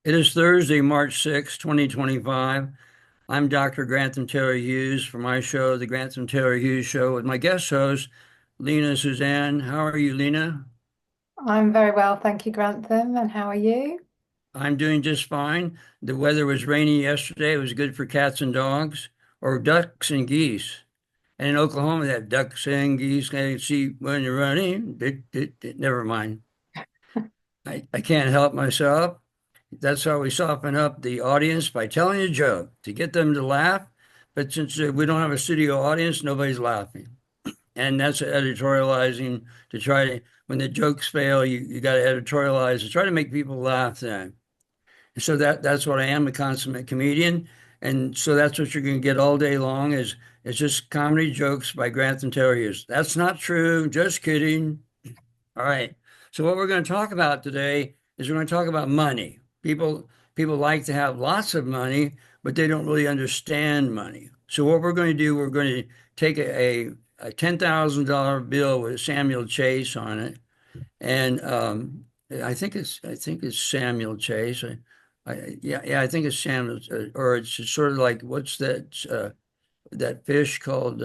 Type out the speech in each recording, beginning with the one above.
It is Thursday, March 6, 2025. I'm Dr. Grantham Taylor Hughes for my show, The Grantham Taylor Hughes Show, with my guest host, Lena Suzanne. How are you, Lena? I'm very well, thank you, Grantham. And how are you? I'm doing just fine. The weather was rainy yesterday. It was good for cats and dogs, or ducks and geese. And in Oklahoma, they have ducks and geese. Can you see when you're running? Never mind. I can't help myself. That's how we soften up the audience by telling a joke to get them to laugh. But since we don't have a studio audience, nobody's laughing. And that's editorializing to try to, when the jokes fail, you got to editorialize to try to make people laugh then. And so that's what I am, a consummate comedian. And so that's what you're going to get all day long is it's just comedy jokes by Grantham Taylor Hughes. That's not true. Just kidding. All right. So what we're going to talk about today is we're going to talk about money. People like to have lots of money, but they don't really understand money. So what we're going to do, we're going to take a $10,000 bill with Samuel Chase on it, and I think it's Samuel Chase. Yeah, I think it's Samuel, or it's sort of like what's that fish called?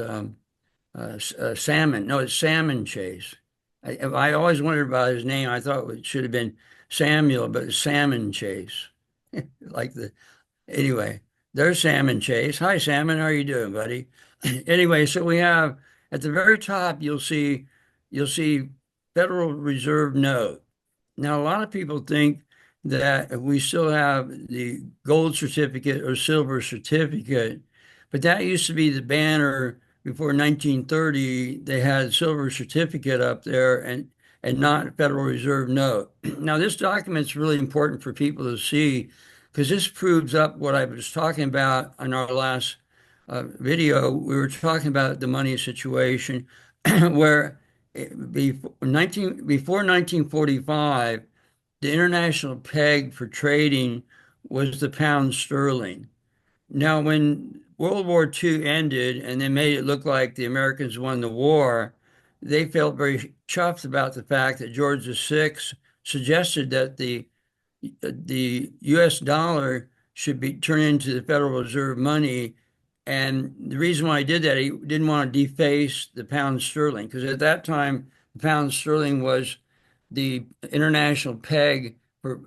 Salmon. No, it's Salmon Chase. I always wondered about his name. I thought it should have been Samuel, but it's Salmon Chase. Like the Anyway, there's Salmon Chase. Hi, Salmon. How are you doing, buddy? Anyway, so we have at the very top, you'll see Federal Reserve note. Now, a lot of people think that we still have the gold certificate or silver certificate, but that used to be the banner before 1930. They had silver certificate up there and not Federal Reserve note. Now, this document's really important for people to see because this proves up what I was talking about in our last video. We were talking about the money situation where before 1945, the international peg for trading was the pound sterling. Now, when World War II ended and they made it look like the Americans won the war, they felt very chuffed about the fact that George VI suggested that the U.S. dollar should be turned into the Federal Reserve money. And the reason why he did that, he didn't want to deface the pound sterling, because at that time, the pound sterling was the international peg for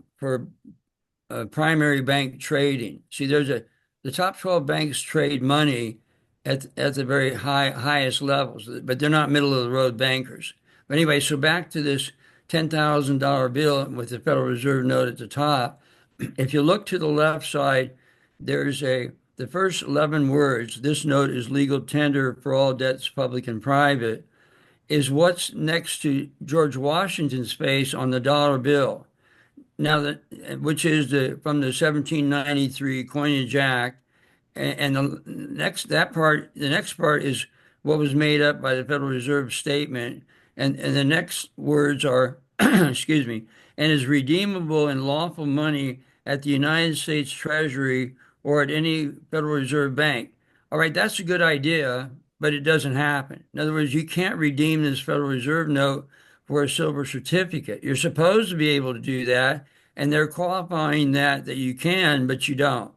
primary bank trading. See, the top 12 banks trade money at the very highest levels, but they're not middle of the road bankers. But anyway, so back to this $10,000 bill with the Federal Reserve note at the top. If you look to the left side, there's the first 11 words, this note is legal tender for all debts, public and private, is what's next to George Washington's face on the dollar bill. Now which is from the 1793 Coinage Act, and the next part is what was made up by the Federal Reserve statement, and the next words are, excuse me, and is redeemable in lawful money at the United States Treasury or at any Federal Reserve bank. All right, that's a good idea, but it doesn't happen. In other words, you can't redeem this Federal Reserve note for a silver certificate. You're supposed to be able to do that, and they're qualifying that you can, but you don't.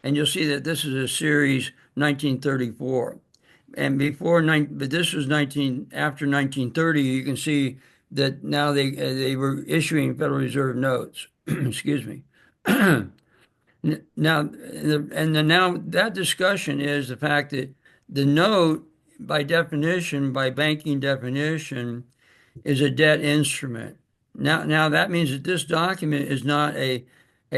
And you'll see that this is a series 1934. And but this was after 1930. You can see that now they were issuing Federal Reserve notes. Excuse me. Now, now that discussion is the fact that the note, by definition, by banking definition, is a debt instrument. Now that means that this document is not a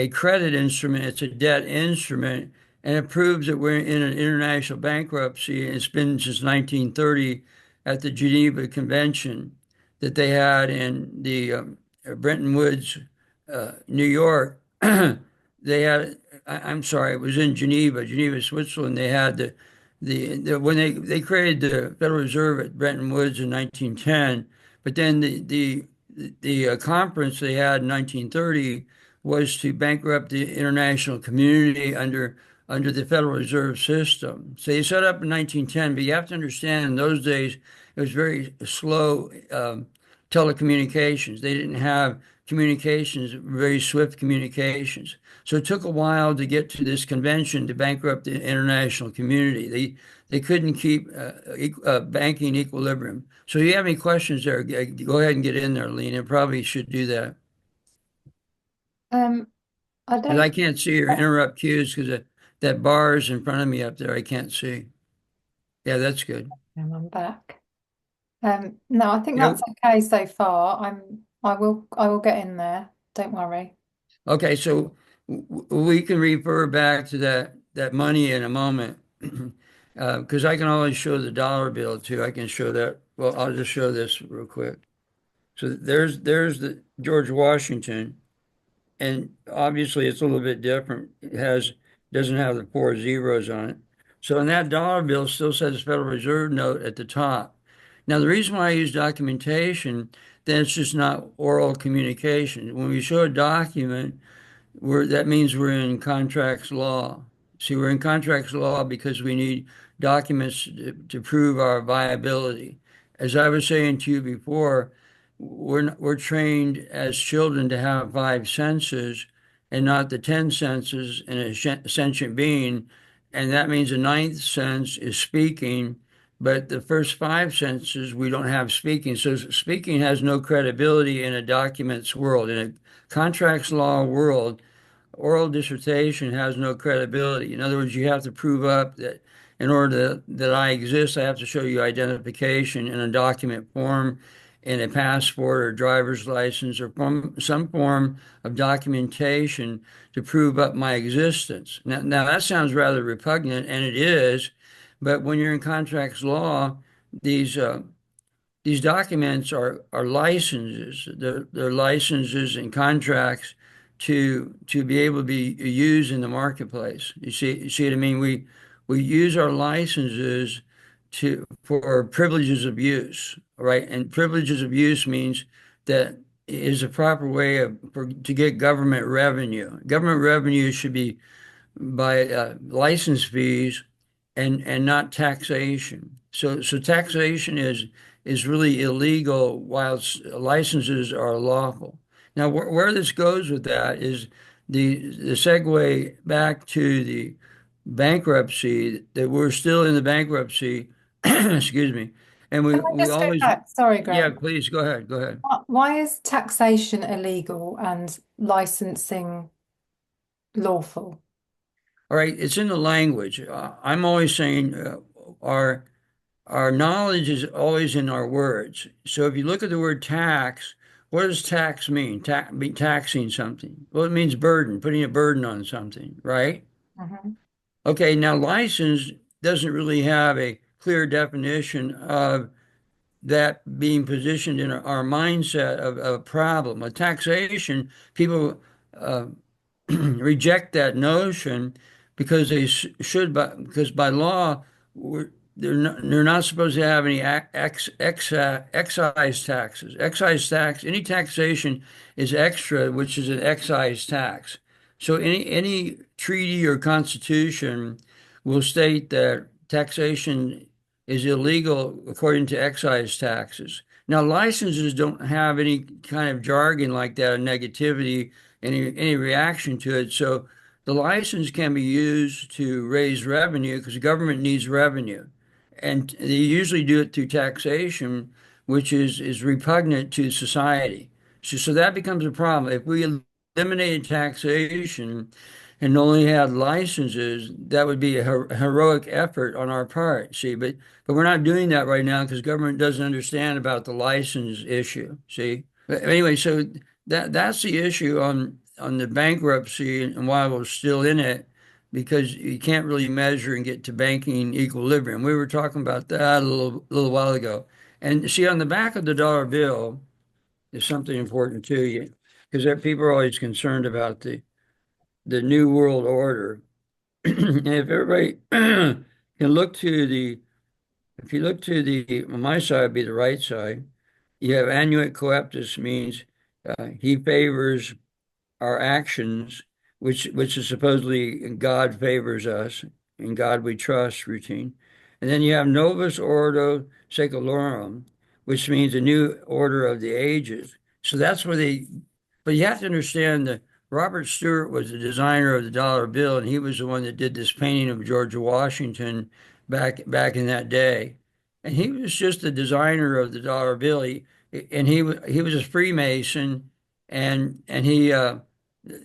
credit instrument, it's a debt instrument, and it proves that we're in an international bankruptcy. It's been since 1930 at the Geneva Convention that they had in the Bretton Woods, New York. They had, I'm sorry, it was in Geneva, Switzerland. They had when they created the Federal Reserve at Bretton Woods in 1910, but then the conference they had in 1930 was to bankrupt the international community under the Federal Reserve System. So they set up in 1910, but you have to understand in those days it was very slow telecommunications. They didn't have communications, very swift communications. So it took a while to get to this convention to bankrupt the international community. They couldn't keep banking equilibrium. So you have any questions there? Go ahead and get in there, Lena. Probably should do that. Um, I Because I don't. can't see or interrupt cues because that bar is in front of me up there. I can't see. Yeah, that's good. I'm back. No, I think that's Yeah. okay so far. I will get in there. Don't worry. Okay, so we can refer back to that money in a moment, because I can always show the dollar bill too. I can show that. Well, I'll just show this real quick. So there's the George Washington, and obviously it's a little bit different. It doesn't have the four zeros on it. So in that dollar bill still says Federal Reserve note at the top. Now the reason why I use documentation, then it's just not oral communication. When we show a document, that means we're in contracts law. See, we're in contracts law because we need documents to prove our viability. As I was saying to you before, we're trained as children to have five senses and not the 10 senses in a sentient being. And that means the ninth sense is speaking, but the first five senses we don't have speaking. So speaking has no credibility in a documents world. In a contracts law world, oral dissertation has no credibility. In other words, you have to prove up that in order that I exist, I have to show you identification in a document form, in a passport or driver's license, or some form of documentation to prove up my existence. Now that sounds rather repugnant, and it is, but when you're in contracts law, these uh, these documents are licenses. They're licenses and contracts to be able to be used in the marketplace. You see what I mean? We use our licenses to for privileges of use, right? And privileges of use means that is a proper way to get government revenue. Government revenue should be by license fees and not taxation. So taxation is really illegal whilst licenses are lawful. Now where this goes with that is the segue back to the bankruptcy, that we're still in the bankruptcy, excuse me, and Can I we just go always, back? Sorry, yeah, Grant. please go ahead. Why is taxation illegal and licensing lawful? All right, it's in the language. I'm always saying our our knowledge is always in our words. So if you look at the word tax, what does tax mean? Be taxing something. Well, it means burden, putting a burden on something, right? Mhm. Okay, now license doesn't really have a clear definition of that being positioned in our mindset of a problem. A taxation, people uh, reject that notion because they should, because by law, they're not supposed to have any excise taxes. Excise tax, any taxation is extra, which is an excise tax. So any treaty or constitution will state that taxation is illegal according to excise taxes. Now, licenses don't have any kind of jargon like that, or negativity, any reaction to it. So the license can be used to raise revenue because the government needs revenue. And they usually do it through taxation, which is repugnant to society. So that becomes a problem. If we eliminated taxation and only had licenses, that would be a heroic effort on our part. See, but we're not doing that right now because government doesn't understand about the license issue. See, but anyway, so that's the issue on the bankruptcy and why we're still in it, because you can't really measure and get to banking equilibrium. We were talking about that a little while ago. And see, on the back of the dollar bill is something important to you, because people are always concerned about the New World Order. And if everybody can look to if you look to on my side would be the right side, you have annuit coeptus means he favors our actions, which is supposedly God favors us, in God we trust routine. And then you have Novus Ordo Secularum, which means a new order of the ages. So that's where But you have to understand that Robert Stewart was the designer of the dollar bill, and he was the one that did this painting of George Washington back in that day. And he was just the designer of the dollar bill. He was a Freemason, and and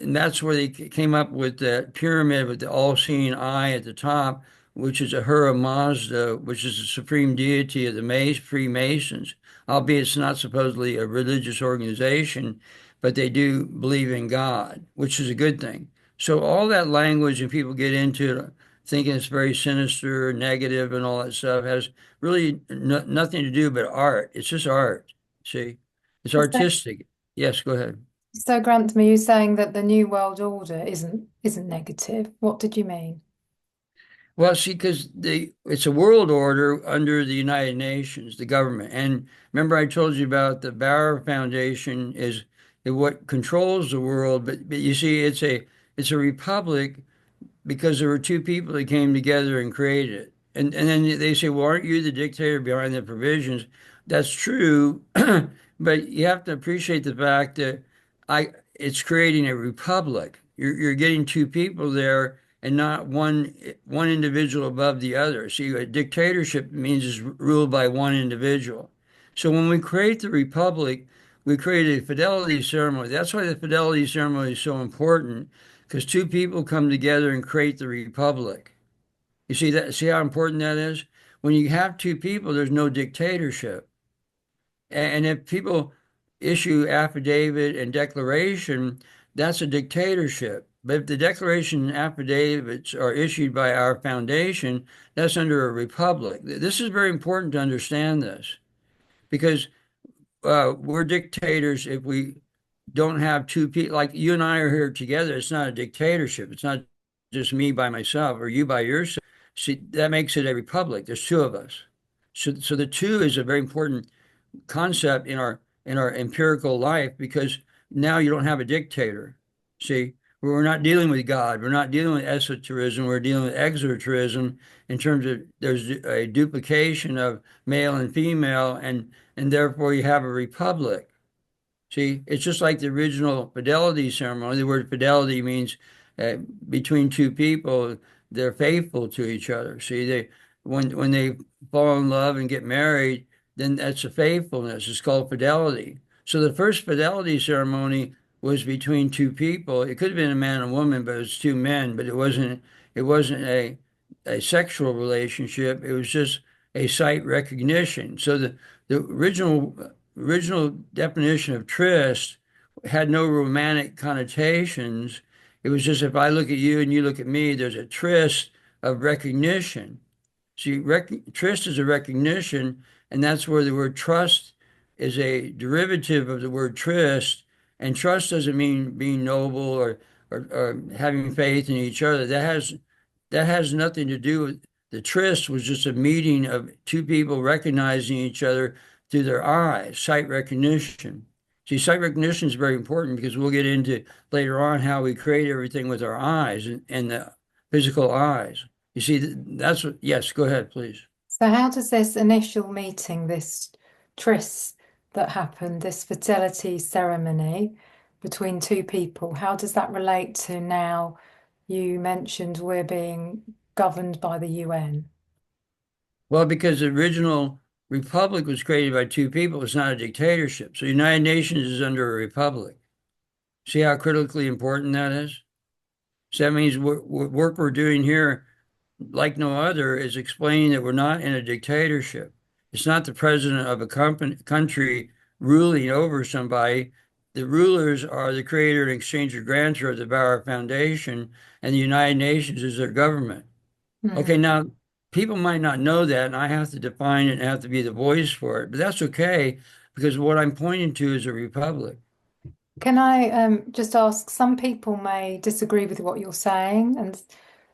that's where they came up with that pyramid with the all-seeing eye at the top, which is Ahura Mazda, which is the supreme deity of the Freemasons, albeit it's not supposedly a religious organization, but they do believe in God, which is a good thing. So all that language and people get into it thinking it's very sinister, negative, and all that stuff has really nothing to do but art. It's just art. See, it's So, artistic. Yes, go ahead. so Grantham, are you saying that the New World Order isn't negative? What did you mean? Well, see, because it's a world order under the United Nations, the government. And remember, I told you about the Barrow Foundation is what controls the world. But you see, it's a republic because there were two people that came together and created it. And then they say, well, aren't you the dictator behind the provisions? That's true, but you have to appreciate the fact that I it's creating a republic. You're getting two people there and not one individual above the other. See, a dictatorship means it's ruled by one individual. So when we create the republic, we create a fidelity ceremony. That's why the fidelity ceremony is so important because two people come together and create the republic. You see that? See how important that is? When you have two people, there's no dictatorship. And if people issue affidavit and declaration, that's a dictatorship. But if the declaration and affidavits are issued by our foundation, that's under a republic. This is very important to understand this because we're dictators if we don't have two people like you and I are here together. It's not a dictatorship. It's not just me by myself or you by yourself. See, that makes it a republic. There's two of us. So the two is a very important concept in our empirical life because now you don't have a dictator. See, we're not dealing with God. We're not dealing with esotericism. We're dealing with exotericism in terms of there's a duplication of male and female, and therefore you have a republic. See, it's just like the original fidelity ceremony. The word fidelity means uh, between two people, they're faithful to each other. See, they when they fall in love and get married, then that's a faithfulness. It's called fidelity. So the first fidelity ceremony was between two people. It could have been a man and woman, but it was two men. But it wasn't a sexual relationship. It was just a sight recognition. So the original definition of tryst had no romantic connotations. It was just if I look at you and you look at me, there's a tryst of recognition. See, tryst is a recognition, and that's where the word trust is a derivative of the word tryst. And trust doesn't mean being noble or having faith in each other. That has nothing to do with the tryst was just a meeting of two people recognizing each other through their eyes, sight recognition. See, sight recognition is very important because we'll get into later on how we create everything with our eyes and the physical eyes. You see, that's what, yes, go ahead, please. So how does this initial meeting, this tryst that happened, this fertility ceremony between two people, how does that relate to now you mentioned we're being governed by the UN? Well, because the original republic was created by two people, it's not a dictatorship. So the United Nations is under a republic. See how critically important that is? So that means work we're doing here like no other, is explaining that we're not in a dictatorship. It's not the president of a country ruling over somebody. The rulers are the creator and exchanger grantor of the Barrow Foundation, and the United Nations is their government. Hmm. Okay, now people might not know that, and I have to define it and have to be the voice for it, but that's okay because what I'm pointing to is a republic. Can I just ask, some people may disagree with what you're saying, and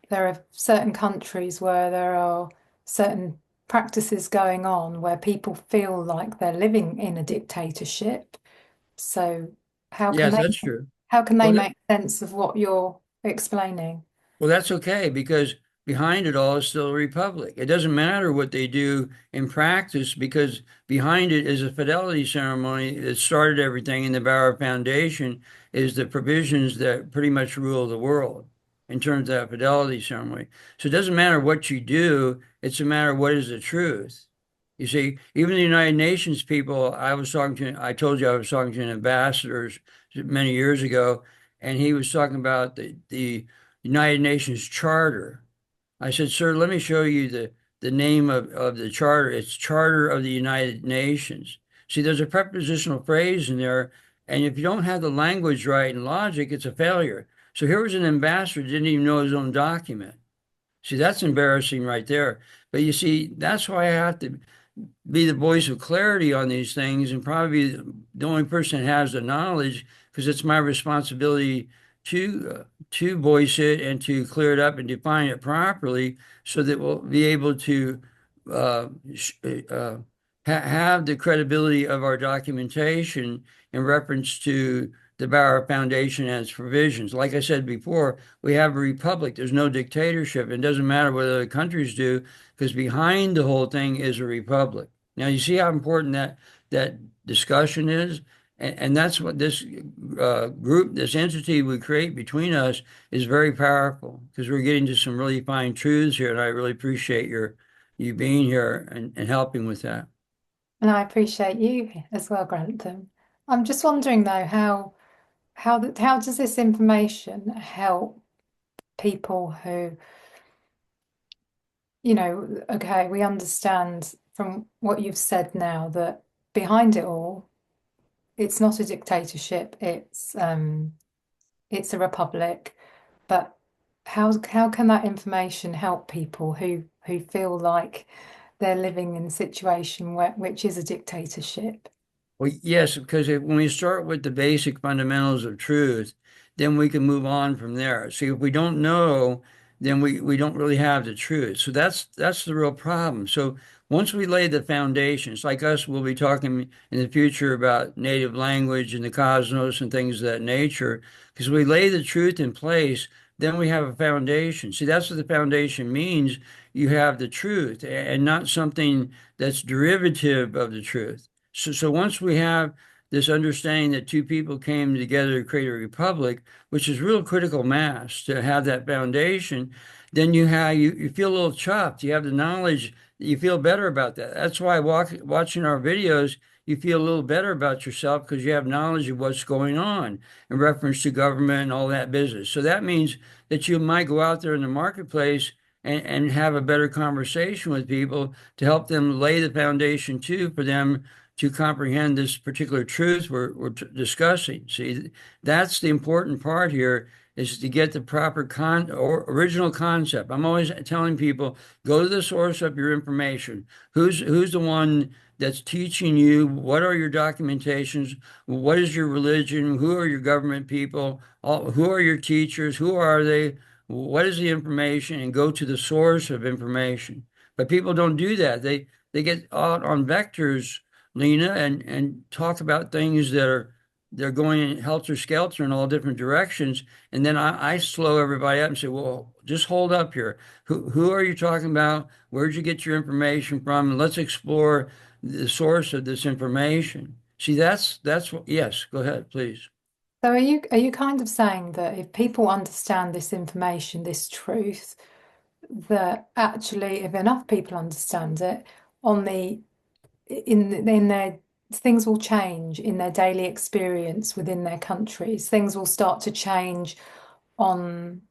there are certain countries where there are certain practices going on where people feel like they're living in a dictatorship. So how can Yes, they that's true. how can they Well, make sense of what you're explaining? well, that's okay because behind it all is still a republic. It doesn't matter what they do in practice because behind it is a fidelity ceremony that started everything, and the Barrow Foundation is the provisions that pretty much rule the world in terms of that fidelity ceremony. So it doesn't matter what you do, it's a matter of what is the truth. You see, even the United Nations people, I told you I was talking to an ambassador many years ago, and he was talking about the United Nations Charter. I said, sir, let me show you the name of the charter. It's Charter of the United Nations. See, there's a prepositional phrase in there, and if you don't have the language right and logic, it's a failure. So here was an ambassador who didn't even know his own document. See, that's embarrassing right there. But you see, that's why I have to be the voice of clarity on these things and probably the only person that has the knowledge because it's my responsibility to voice it and to clear it up and define it properly so that we'll be able to uh, have the credibility of our documentation in reference to the Barrow Foundation and its provisions. Like I said before, we have a republic. There's no dictatorship. It doesn't matter what other countries do because behind the whole thing is a republic. Now, you see how important that discussion is? And that's what this group, this entity we create between us is very powerful because we're getting to some really fine truths here. And I really appreciate you being here and helping with that. And I appreciate you as well, Grantham. I'm just wondering though, how does this information help people who, okay, we understand from what you've said now that behind it all, it's not a dictatorship, it's a republic. But how can that information help people who feel like they're living in a situation which is a dictatorship? Well, yes, because when we start with the basic fundamentals of truth, then we can move on from there. See, if we don't know, then we don't really have the truth. So that's the real problem. So once we lay the foundations, like us, we'll be talking in the future about native language and the cosmos and things of that nature. Because we lay the truth in place, then we have a foundation. See, that's what the foundation means. You have the truth and not something that's derivative of the truth. So once we have this understanding that two people came together to create a republic, which is real critical mass to have that foundation, then you feel a little chuffed. You have the knowledge, you feel better about that. That's why watching our videos, you feel a little better about yourself because you have knowledge of what's going on in reference to government and all that business. So that means that you might go out there in the marketplace and have a better conversation with people to help them lay the foundation too for them to comprehend this particular truth we're discussing. See, that's the important part here is to get the proper or original concept. I'm always telling people, go to the source of your information. Who's the one that's teaching you? What are your documentations? What is your religion? Who are your government people? Who are your teachers? Who are they? What is the information? And go to the source of information. But people don't do that. They get out on vectors, Lena, and talk about things that they're going helter skelter in all different directions. And then I slow everybody up and say, well, just hold up here. Who are you talking about? Where'd you get your information from? And let's explore the source of this information. See, that's what, yes, go ahead, please. So are you kind of saying that if people understand this information, this truth, that actually if enough people understand it on the in their things will change in their daily experience within their countries. Things will start to change on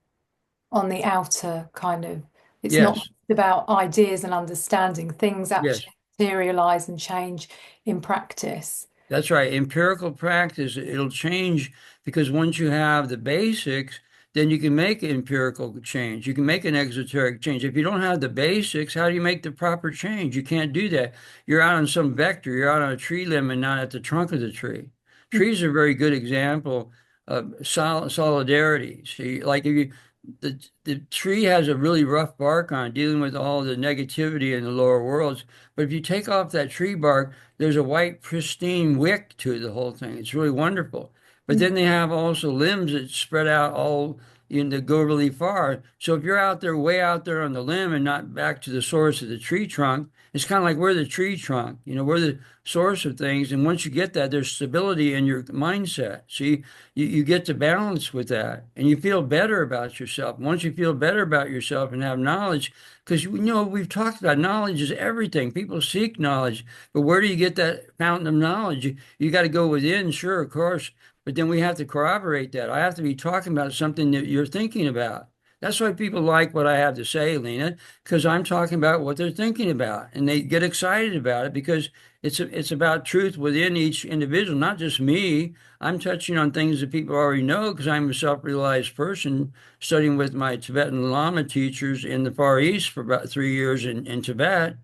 the outer kind of, it's not Yes, just about ideas and understanding, things yes. actually materialize and change in practice. That's right. Empirical practice, it'll change because once you have the basics, then you can make empirical change. You can make an exoteric change. If you don't have the basics, how do you make the proper change? You can't do that. You're out on some vector, you're out on a tree limb and not at the trunk of the tree. Trees are a very good example of solidarity. See, like if you the tree has a really rough bark on it, dealing with all the negativity in the lower worlds. But if you take off that tree bark, there's a white, pristine wick to the whole thing. It's really wonderful. But then they have also limbs that spread out all to go really far. So if you're out there, way out there on the limb and not back to the source of the tree trunk, it's kind of like we're the tree trunk. We're the source of things. And once you get that, there's stability in your mindset. So you get to balance with that and you feel better about yourself. Once you feel better about yourself and have knowledge, because we've talked about knowledge is everything. People seek knowledge, but where do you get that fountain of knowledge? You got to go within, sure, of course, but then we have to corroborate that. I have to be talking about something that you're thinking about. That's why people like what I have to say, Lena, because I'm talking about what they're thinking about, and they get excited about it because it's about truth within each individual, not just me. I'm touching on things that people already know because I'm a self-realized person studying with my Tibetan Lama teachers in the Far East for about 3 years in Tibet.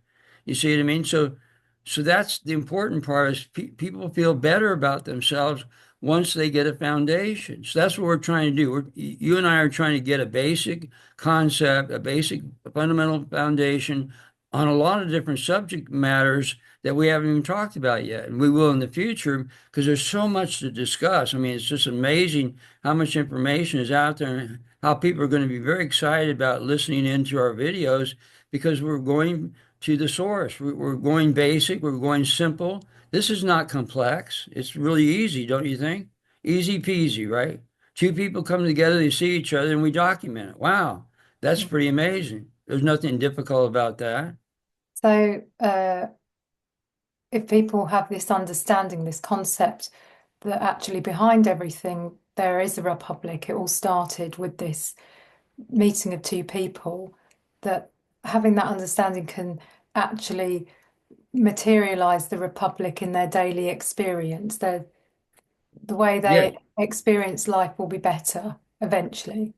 You see what I mean? So that's the important part is people feel better about themselves once they get a foundation. So that's what we're trying to do. You and I are trying to get a basic concept, a basic fundamental foundation on a lot of different subject matters that we haven't even talked about yet. And we will in the future because there's so much to discuss. I mean, it's just amazing how much information is out there and how people are going to be very excited about listening into our videos because we're going to the source. We're going basic, we're going simple. This is not complex. It's really easy, don't you think? Easy peasy, right? Two people come together, they see each other, and we document it. Wow, that's pretty amazing. There's nothing difficult about that. So, if people have this understanding, this concept that actually behind everything there is a republic, it all started with this meeting of two people, that having that understanding can actually materialize the republic in their daily experience. The way Yeah, they experience life will be better eventually.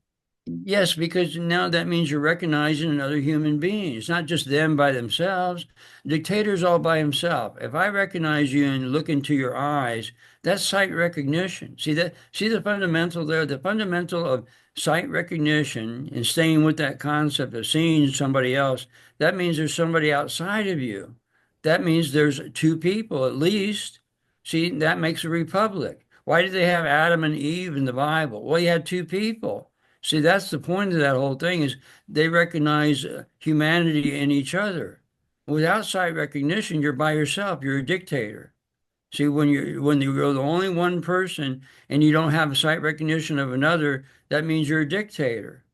yes, because now that means you're recognizing another human being. It's not just them by themselves. Dictator's all by himself. If I recognize you and look into your eyes, that's sight recognition. See the fundamental there, the fundamental of sight recognition and staying with that concept of seeing somebody else, that means there's somebody outside of you. That means there's two people at least. See, that makes a republic. Why did they have Adam and Eve in the Bible? Well, you had two people. See, that's the point of that whole thing is they recognize humanity in each other. Without sight recognition, you're by yourself. You're a dictator. See, when you're the only one person and you don't have a sight recognition of another, that means you're a dictator.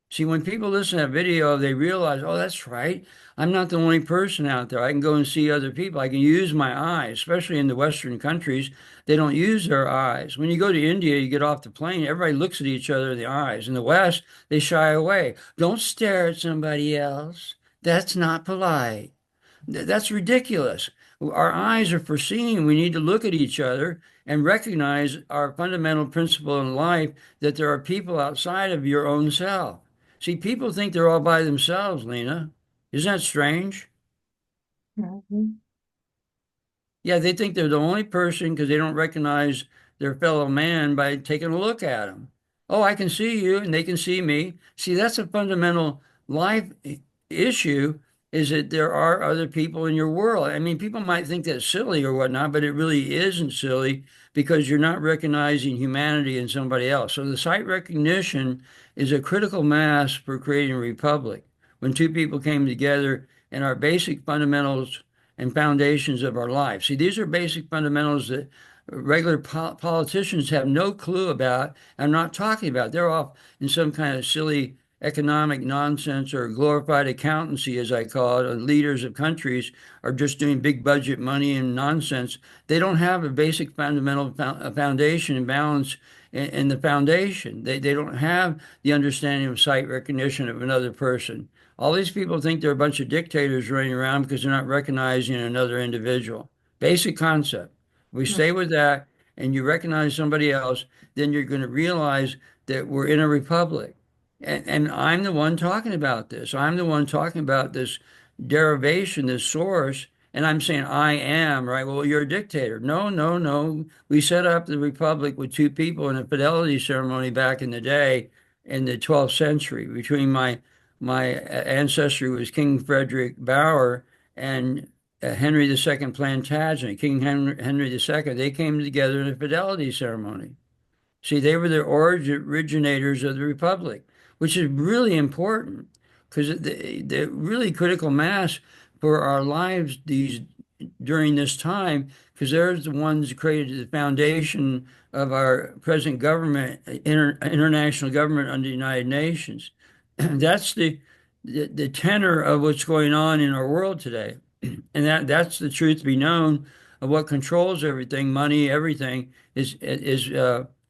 See, when people listen to that video, they realize, oh, that's right. I'm not the only person out there. I can go and see other people. I can use my eyes, especially in the Western countries. They don't use their eyes. When you go to India, you get off the plane, everybody looks at each other in the eyes. In the West, they shy away. Don't stare at somebody else. That's not polite. That's ridiculous. Our eyes are for seeing. We need to look at each other and recognize our fundamental principle in life that there are people outside of your own self. See, people think they're all by themselves, Lena. Isn't that strange? Mhm. Yeah, they think they're the only person because they don't recognize their fellow man by taking a look at them. Oh, I can see you and they can see me. See, that's a fundamental life issue is that there are other people in your world. I mean, people might think that's silly or whatnot, but it really isn't silly because you're not recognizing humanity in somebody else. So the sight recognition is a critical mass for creating a republic. When two people came together and our basic fundamentals and foundations of our life. See, these are basic fundamentals that regular politicians have no clue about and not talking about. They're off in some kind of silly economic nonsense or glorified accountancy, as I call it. Leaders of countries are just doing big budget money and nonsense. They don't have a basic fundamental foundation and balance in the foundation. They don't have the understanding of sight recognition of another person. All these people think they're a bunch of dictators running around because they're not recognizing another individual. Basic concept. We stay with that and you recognize somebody else, then you're going to realize that we're in a republic. And I'm the one talking about this. I'm the one talking about this derivation, this source. And I'm saying, I am, right? Well, you're a dictator. No, no, no. We set up the republic with two people in a fidelity ceremony back in the day in the 12th century between my ancestry was King Frederick Bauer and Henry II Plantagenet, King Henry II. They came together in a fidelity ceremony. See, they were the originators of the republic, which is really important because the really critical mass for our lives during this time, because they're the ones who created the foundation of our present government, international government under the United Nations. That's the tenor of what's going on in our world today. And that's the truth be known of what controls everything, money, everything is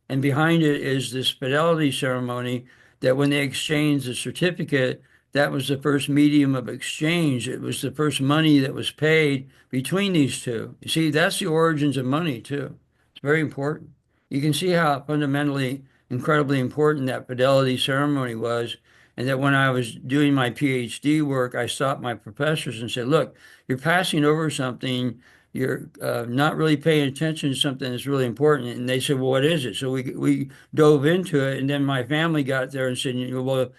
and behind it is this fidelity ceremony that when they exchanged the certificate, that was the first medium of exchange. It was the first money that was paid between these two. You see, that's the origins of money too. It's very important. You can see how fundamentally incredibly important that fidelity ceremony was. And that when I was doing my PhD work, I stopped my professors and said, look, you're passing over something, you're not really paying attention to something that's really important. And they said, well, what is it? So we dove into it. And then my family got there and said, well,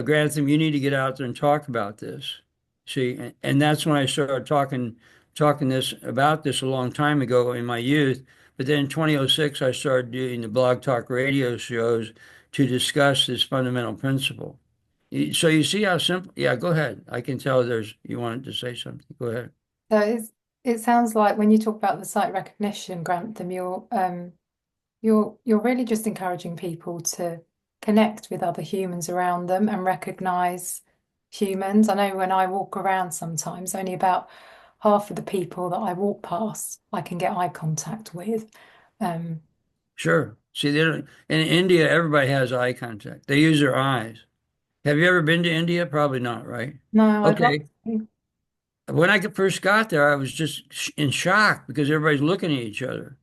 Grantham, you need to get out there and talk about this. See, and that's when I started talking this about this a long time ago in my youth. But then in 2006, I started doing the blog talk radio shows to discuss this fundamental principle. So you see how simple. Yeah, go ahead. I can tell you wanted to say something. Go ahead. So it sounds like when you talk about the sight recognition, Grantham, you're really just encouraging people to connect with other humans around them and recognize humans. I know when I walk around sometimes, only about half of the people that I walk past I can get eye contact with. Um, Sure. See, they don't, in India, everybody has eye contact. They use their eyes. Have you ever been to India? Probably not, right? no, I'd love Okay. to. When I first got there, I was just in shock because everybody's looking at each other.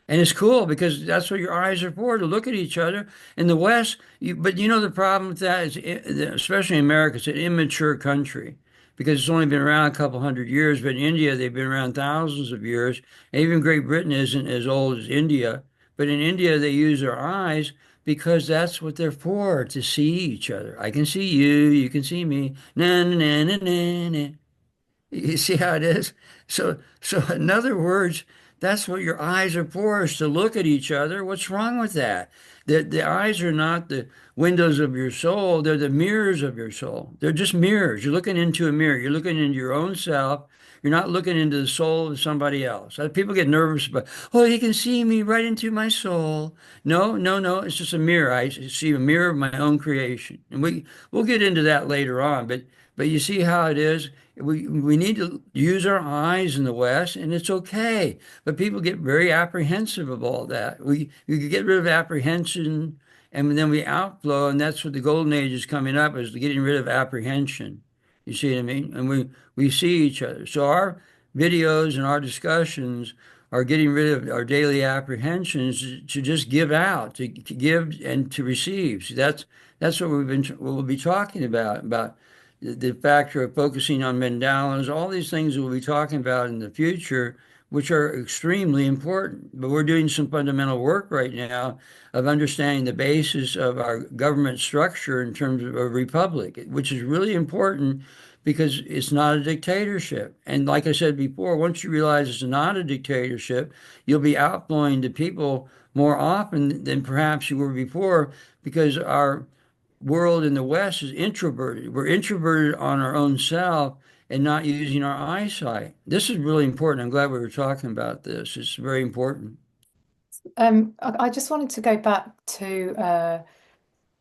And it's cool because that's what your eyes are for, to look at each other. In the West, but you know the problem with that is, especially in America, it's an immature country because it's only been around a couple hundred years. But in India, they've been around thousands of years. And even Great Britain isn't as old as India. But in India, they use their eyes because that's what they're for, to see each other. I can see you, you can see me. Na, na, na, na, na, na. You see how it is? So in other words, that's what your eyes are for, is to look at each other. What's wrong with that? The eyes are not the windows of your soul, they're the mirrors of your soul. They're just mirrors. You're looking into a mirror. You're looking into your own self. You're not looking into the soul of somebody else. People get nervous about, oh, he can see me right into my soul. No, no, no. It's just a mirror. I see a mirror of my own creation. And we'll get into that later on, but you see how it is. We need to use our eyes in the West, and it's okay. But people get very apprehensive of all that. We could get rid of apprehension, and then we outflow, and that's what the golden age is coming up, is getting rid of apprehension. You see what I mean? And we see each other. So our videos and our discussions are getting rid of our daily apprehensions to just give out, to give and to receive. See, that's what what we'll be talking about the factor of focusing on mandalas, all these things we'll be talking about in the future, which are extremely important. But we're doing some fundamental work right now of understanding the basis of our government structure in terms of a republic, which is really important because it's not a dictatorship. And like I said before, once you realize it's not a dictatorship, you'll be outflowing to people more often than perhaps you were before because our world in the West is introverted. We're introverted on our own self and not using our eyesight. This is really important. I'm glad we were talking about this. It's very important. I just wanted to go back to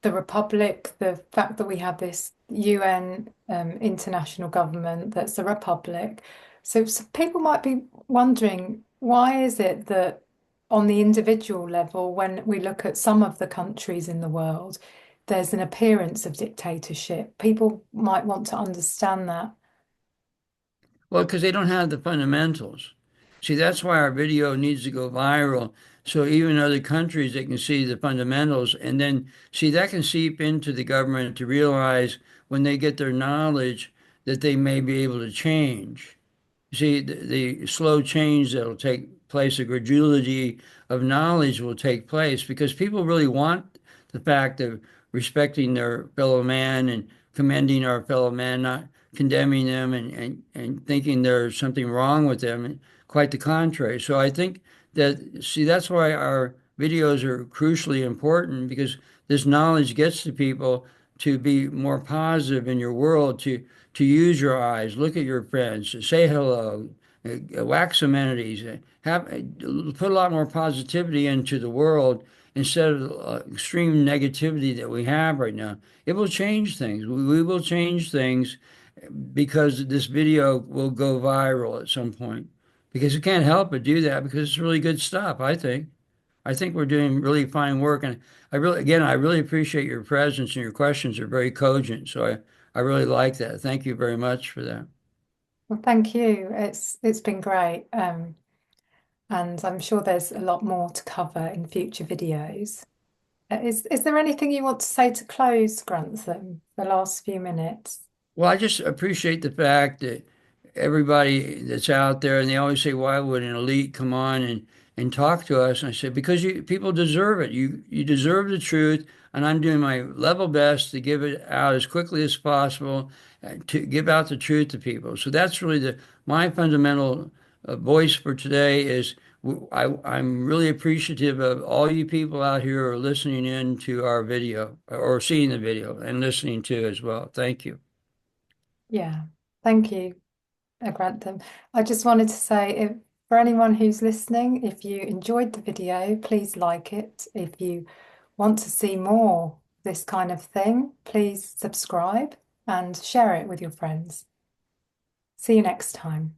the Republic, the fact that we have this UN international government that's a republic. So people might be wondering, why is it that on the individual level, when we look at some of the countries in the world, there's an appearance of dictatorship? People might want to understand that. Well, because they don't have the fundamentals. See, that's why our video needs to go viral. So even other countries, they can see the fundamentals. And then, see, that can seep into the government to realize when they get their knowledge that they may be able to change. See, the slow change that'll take place, the graduality of knowledge will take place because people really want the fact of respecting their fellow man and commending our fellow man, not condemning them and thinking there's something wrong with them. And quite the contrary. So I think that, see, that's why our videos are crucially important because this knowledge gets to people to be more positive in your world, to use your eyes, look at your friends, say hello, wax amenities, put a lot more positivity into the world instead of extreme negativity that we have right now. It will change things. We will change things because this video will go viral at some point. Because you can't help but do that because it's really good stuff, I think. I think we're doing really fine work. And I really appreciate your presence and your questions are very cogent. So I really like that. Thank you very much for that. Well, thank you. It's been great. And I'm sure there's a lot more to cover in future videos. Is there anything you want to say to close, Grantham, the last few minutes? Well, I just appreciate the fact that everybody that's out there, and they always say, "Why would an elite come on and talk to us?" And I said, "Because people deserve it. You deserve the truth, and I'm doing my level best to give it out as quickly as possible, to give out the truth to people." So that's really the my fundamental voice for today is. I'm really appreciative of all you people out here who are listening in to our video or seeing the video and listening to as well. Thank you. Yeah, thank you, Grantham. I just wanted to say, if for anyone who's listening, if you enjoyed the video, please like it. If you want to see more of this kind of thing, please subscribe and share it with your friends. See you next time.